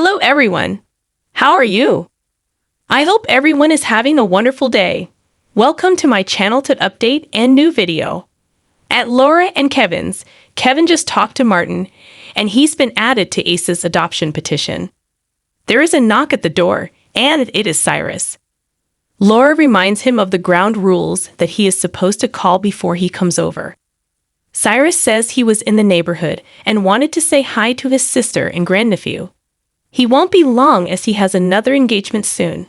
Hello, everyone. How are you? I hope everyone is having a wonderful day. Welcome to my channel to update and new video. At Laura and Kevin's, Kevin just talked to Martin, and he's been added to Ace's adoption petition. There is a knock at the door, and it is Cyrus. Laura reminds him of the ground rules that he is supposed to call before he comes over. Cyrus says he was in the neighborhood and wanted to say hi to his sister and grandnephew. He won't be long as he has another engagement soon.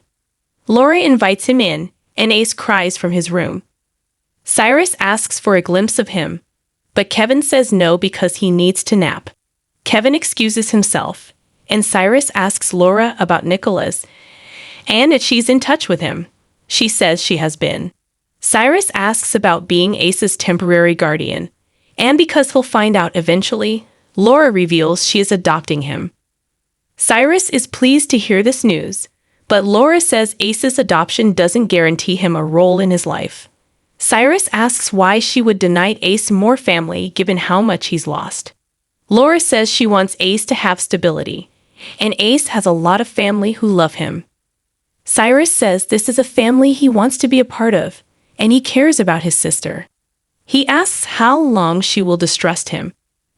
Laura invites him in, and Ace cries from his room. Cyrus asks for a glimpse of him, but Kevin says no because he needs to nap. Kevin excuses himself, and Cyrus asks Laura about Nicholas and if she's in touch with him. She says she has been. Cyrus asks about being Ace's temporary guardian, and because he'll find out eventually, Laura reveals she is adopting him. Cyrus is pleased to hear this news, but Laura says Ace's adoption doesn't guarantee him a role in his life. Cyrus asks why she would deny Ace more family given how much he's lost. Laura says she wants Ace to have stability, and Ace has a lot of family who love him. Cyrus says this is a family he wants to be a part of, and he cares about his sister. He asks how long she will distrust him,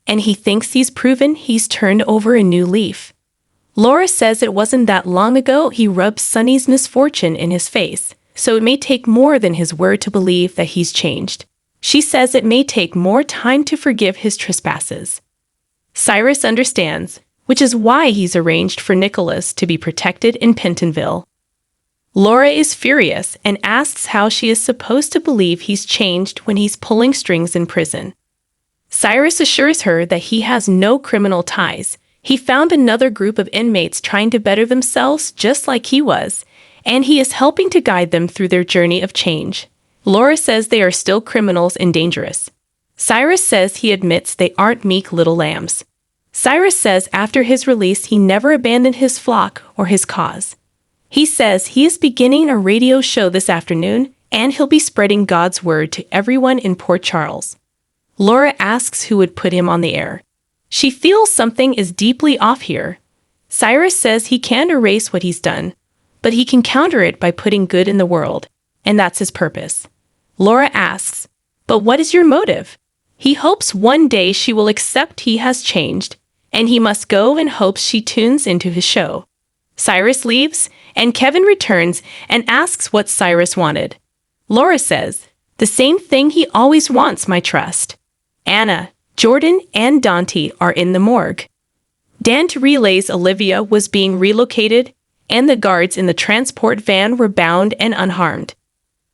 and he thinks he's proven he's turned over a new leaf. Laura says it wasn't that long ago he rubbed Sonny's misfortune in his face, so it may take more than his word to believe that he's changed. She says it may take more time to forgive his trespasses. Cyrus understands, which is why he's arranged for Nicholas to be protected in Pentonville. Laura is furious and asks how she is supposed to believe he's changed when he's pulling strings in prison. Cyrus assures her that he has no criminal ties. He found another group of inmates trying to better themselves just like he was, and he is helping to guide them through their journey of change. Laura says they are still criminals and dangerous. Cyrus says he admits they aren't meek little lambs. Cyrus says after his release he never abandoned his flock or his cause. He says he is beginning a radio show this afternoon, and he'll be spreading God's word to everyone in Port Charles. Laura asks who would put him on the air. She feels something is deeply off here. Cyrus says he can't erase what he's done, but he can counter it by putting good in the world, and that's his purpose. Laura asks, but what is your motive? He hopes one day she will accept he has changed, and he must go and hopes she tunes into his show. Cyrus leaves, and Kevin returns and asks what Cyrus wanted. Laura says, the same thing he always wants, my trust. Anna, Jordan, and Dante are in the morgue. Dante relays Olivia was being relocated, and the guards in the transport van were bound and unharmed.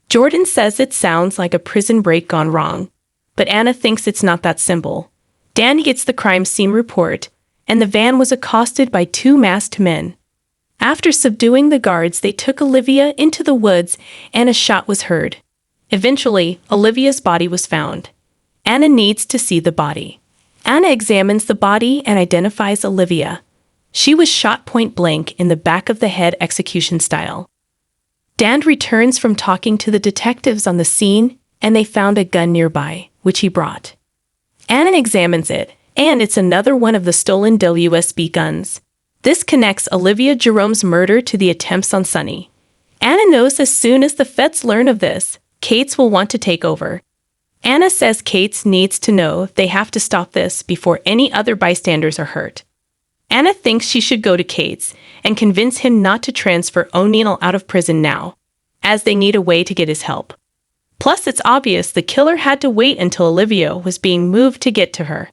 Jordan says it sounds like a prison break gone wrong, but Anna thinks it's not that simple. Dan gets the crime scene report, and the van was accosted by two masked men. After subduing the guards, they took Olivia into the woods, and a shot was heard. Eventually, Olivia's body was found. Anna needs to see the body. Anna examines the body and identifies Olivia. She was shot point blank in the back of the head execution style. Dan returns from talking to the detectives on the scene, and they found a gun nearby, which he brought. Anna examines it, and it's another one of the stolen WSB guns. This connects Olivia Jerome's murder to the attempts on Sonny. Anna knows as soon as the feds learn of this, Kate's will want to take over. Anna says Kate's needs to know they have to stop this before any other bystanders are hurt. Anna thinks she should go to Kate's and convince him not to transfer O'Neill out of prison now, as they need a way to get his help. Plus, it's obvious the killer had to wait until Olivia was being moved to get to her.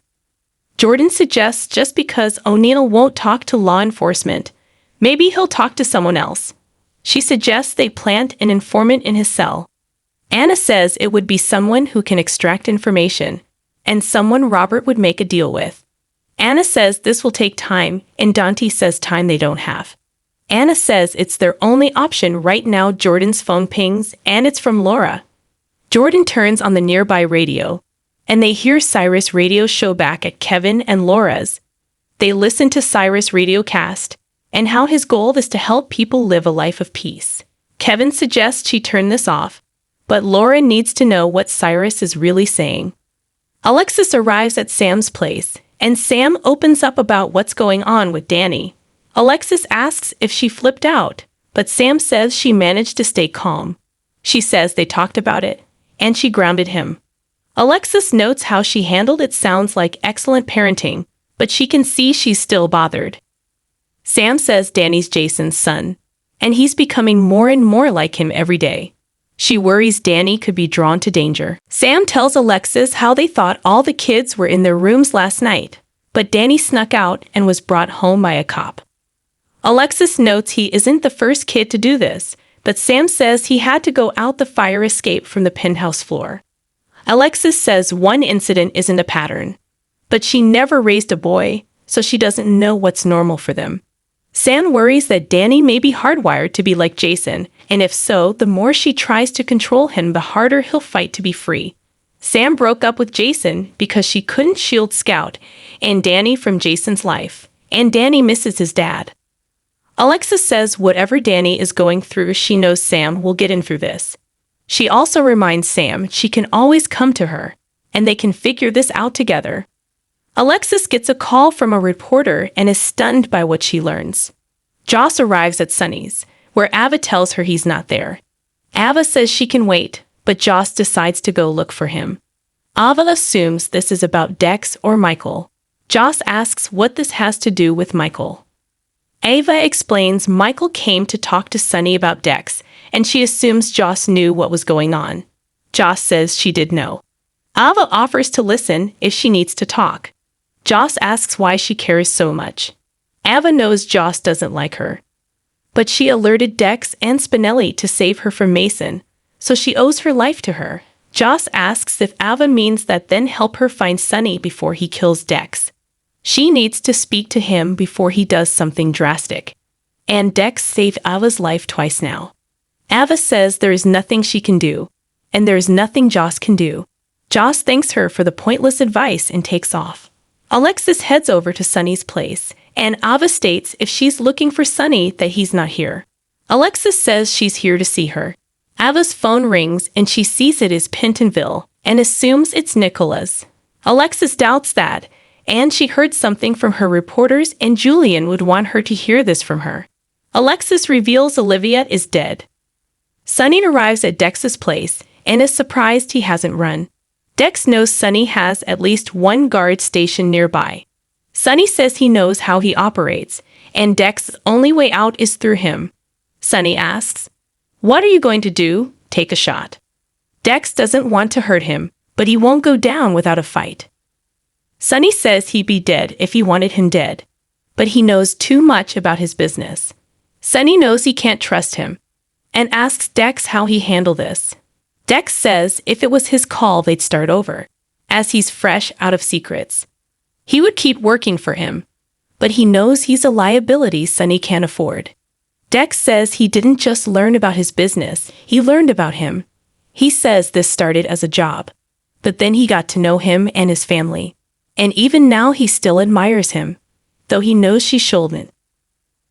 Jordan suggests just because O'Neill won't talk to law enforcement, maybe he'll talk to someone else. She suggests they plant an informant in his cell. Anna says it would be someone who can extract information, and someone Robert would make a deal with. Anna says this will take time, and Dante says time they don't have. Anna says it's their only option right now. Jordan's phone pings, and it's from Laura. Jordan turns on the nearby radio, and they hear Cyrus' radio show back at Kevin and Laura's. They listen to Cyrus' radio cast, and how his goal is to help people live a life of peace. Kevin suggests she turn this off, but Laura needs to know what Cyrus is really saying. Alexis arrives at Sam's place, and Sam opens up about what's going on with Danny. Alexis asks if she flipped out, but Sam says she managed to stay calm. She says they talked about it, and she grounded him. Alexis notes how she handled it sounds like excellent parenting, but she can see she's still bothered. Sam says Danny's Jason's son, and he's becoming more and more like him every day. She worries Danny could be drawn to danger. Sam tells Alexis how they thought all the kids were in their rooms last night, but Danny snuck out and was brought home by a cop. Alexis notes he isn't the first kid to do this, but Sam says he had to go out the fire escape from the penthouse floor. Alexis says one incident isn't a pattern, but she never raised a boy, so she doesn't know what's normal for them. Sam worries that Danny may be hardwired to be like Jason, and if so, the more she tries to control him, the harder he'll fight to be free. Sam broke up with Jason because she couldn't shield Scout and Danny from Jason's life, and Danny misses his dad. Alexis says whatever Danny is going through, she knows Sam will get in through this. She also reminds Sam she can always come to her, and they can figure this out together. Alexis gets a call from a reporter and is stunned by what she learns. Joss arrives at Sonny's, where Ava tells her he's not there. Ava says she can wait, but Joss decides to go look for him. Ava assumes this is about Dex or Michael. Joss asks what this has to do with Michael. Ava explains Michael came to talk to Sonny about Dex, and she assumes Joss knew what was going on. Joss says she did know. Ava offers to listen if she needs to talk. Joss asks why she cares so much. Ava knows Joss doesn't like her. But she alerted Dex and Spinelli to save her from Mason, so she owes her life to her. Joss asks if Ava means that then help her find Sonny before he kills Dex. She needs to speak to him before he does something drastic. And Dex saved Ava's life twice now. Ava says there is nothing she can do, and there is nothing Joss can do. Joss thanks her for the pointless advice and takes off. Alexis heads over to Sonny's place, and Ava states if she's looking for Sonny that he's not here. Alexis says she's here to see her. Ava's phone rings and she sees it is Pentonville and assumes it's Nicola's. Alexis doubts that, and she heard something from her reporters and Julian would want her to hear this from her. Alexis reveals Olivia is dead. Sonny arrives at Dex's place and is surprised he hasn't run. Dex knows Sonny has at least one guard stationed nearby. Sonny says he knows how he operates, and Dex's only way out is through him. Sonny asks, "What are you going to do? Take a shot." Dex doesn't want to hurt him, but he won't go down without a fight. Sonny says he'd be dead if he wanted him dead, but he knows too much about his business. Sonny knows he can't trust him, and asks Dex how he handled this. Dex says if it was his call they'd start over, as he's fresh out of secrets. He would keep working for him, but he knows he's a liability Sonny can't afford. Dex says he didn't just learn about his business, he learned about him. He says this started as a job, but then he got to know him and his family. And even now he still admires him, though he knows she shouldn't.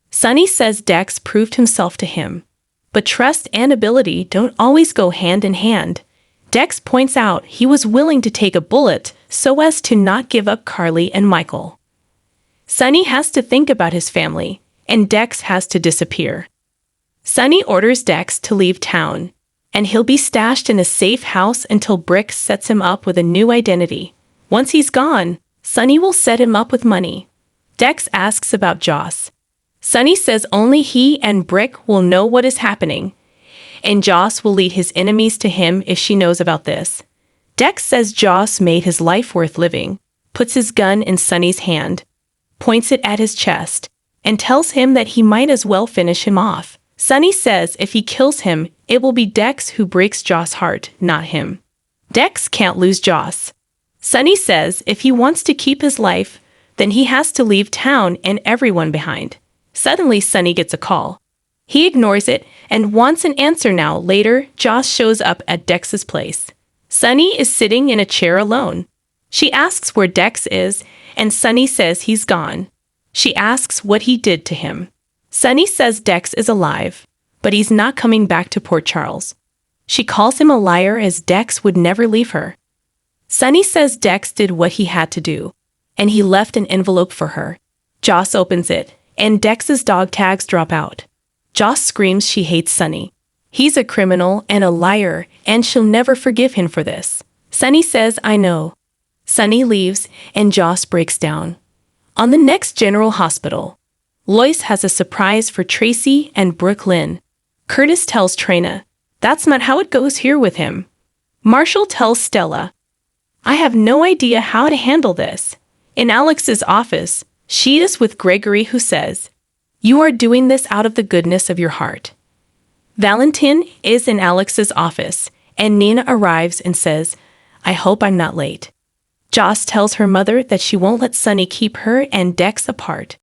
Sonny says Dex proved himself to him, but trust and ability don't always go hand in hand. Dex points out he was willing to take a bullet so as to not give up Carly and Michael. Sonny has to think about his family, and Dex has to disappear. Sonny orders Dex to leave town, and he'll be stashed in a safe house until Brick sets him up with a new identity. Once he's gone, Sonny will set him up with money. Dex asks about Joss. Sonny says only he and Brick will know what is happening, and Joss will lead his enemies to him if she knows about this. Dex says Joss made his life worth living, puts his gun in Sonny's hand, points it at his chest, and tells him that he might as well finish him off. Sonny says if he kills him, it will be Dex who breaks Joss' heart, not him. Dex can't lose Joss. Sonny says if he wants to keep his life, then he has to leave town and everyone behind. Suddenly, Sonny gets a call. He ignores it and wants an answer now. Later, Joss shows up at Dex's place. Sonny is sitting in a chair alone. She asks where Dex is, and Sonny says he's gone. She asks what he did to him. Sonny says Dex is alive, but he's not coming back to Port Charles. She calls him a liar as Dex would never leave her. Sonny says Dex did what he had to do, and he left an envelope for her. Joss opens it, and Dex's dog tags drop out. Joss screams she hates Sonny. He's a criminal and a liar, and she'll never forgive him for this. Sonny says, I know. Sonny leaves, and Joss breaks down. On the next General Hospital, Lois has a surprise for Tracy and Brooklyn. Curtis tells Trina, that's not how it goes here with him. Marshall tells Stella, I have no idea how to handle this. In Alex's office, she is with Gregory, who says, you are doing this out of the goodness of your heart. Valentin is in Alex's office, and Nina arrives and says, I hope I'm not late. Joss tells her mother that she won't let Sonny keep her and Dex apart.